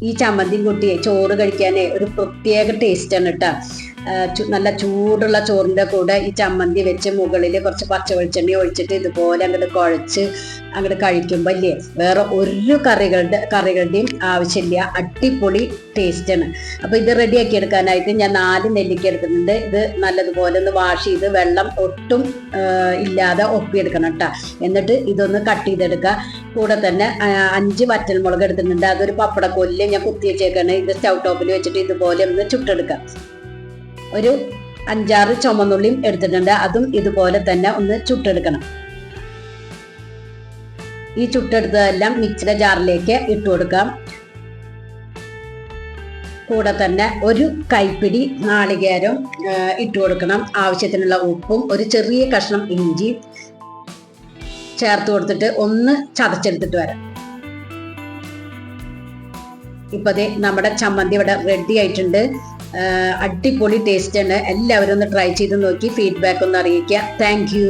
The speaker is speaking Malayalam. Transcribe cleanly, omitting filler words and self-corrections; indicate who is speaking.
Speaker 1: ഈ ചമ്മന്തിയും കൂട്ടി ചോറ് കഴിക്കാനേ ഒരു പ്രത്യേക ടേസ്റ്റാണ് കേട്ടോ. നല്ല ചൂടുള്ള ചോറിൻ്റെ കൂടെ ഈ ചമ്മന്തി വെച്ച് മുകളിൽ കുറച്ച് പച്ച വെളിച്ചെണ്ണ ഒഴിച്ചിട്ട് ഇതുപോലെ അങ്ങോട്ട് കുഴച്ച് അങ്ങോട്ട് കഴിക്കുമ്പോൾ അല്ലേ വേറെ ഒരു കറികളുടെയും ആവശ്യമില്ല. അടിപൊളി ടേസ്റ്റാണ്. അപ്പോൾ ഇത് റെഡിയാക്കി എടുക്കാനായിട്ട് ഞാൻ 4 നെല്ലിക്ക എടുക്കുന്നുണ്ട്. ഇത് നല്ലതുപോലെ ഒന്ന് വാഷ് ചെയ്ത് വെള്ളം ഒട്ടും ഇല്ലാതെ ഒപ്പിയെടുക്കണം കേട്ടോ. എന്നിട്ട് ഇതൊന്ന് കട്ട് ചെയ്തെടുക്കുക. കൂടെ തന്നെ 5 വറ്റൽമുളക് എടുത്തിട്ടുണ്ട്. അതൊരു പപ്പടക്കൊല്ല് ഞാൻ കുത്തി വെച്ചേക്കാണ്. ഇത് സ്റ്റൗ ടോപ്പിൽ വെച്ചിട്ട് ഇതുപോലെ ഒന്ന് ചുട്ടെടുക്കാം. ഒരു 5-6 ചുമന്നുള്ളിയും എടുത്തിട്ടുണ്ട്. അതും ഇതുപോലെ തന്നെ ഒന്ന് ചുട്ടെടുക്കണം. ഈ ചുട്ടെടുത്തതെല്ലാം മിക്സിയുടെ ജാറിലേക്ക് ഇട്ട് കൊടുക്കാം. കൂടെ തന്നെ ഒരു കൈപ്പിടി നാളികേരം ഇട്ട് കൊടുക്കണം. ആവശ്യത്തിനുള്ള ഉപ്പും ഒരു ചെറിയ കഷ്ണം ഇഞ്ചി ചേർത്ത് കൊടുത്തിട്ട് ഒന്ന് ചതച്ചെടുത്തിട്ട് വരാം. ഇപ്പൊ നമ്മുടെ ചമ്മന്തി ഇവിടെ റെഡി ആയിട്ടുണ്ട്. അടിപൊളി ടേസ്റ്റ് ആണ്. എല്ലാവരും ഒന്ന് ട്രൈ ചെയ്ത് നോക്കി ഫീഡ്ബാക്ക് ഒന്ന് അറിയിക്കുക. Thank you.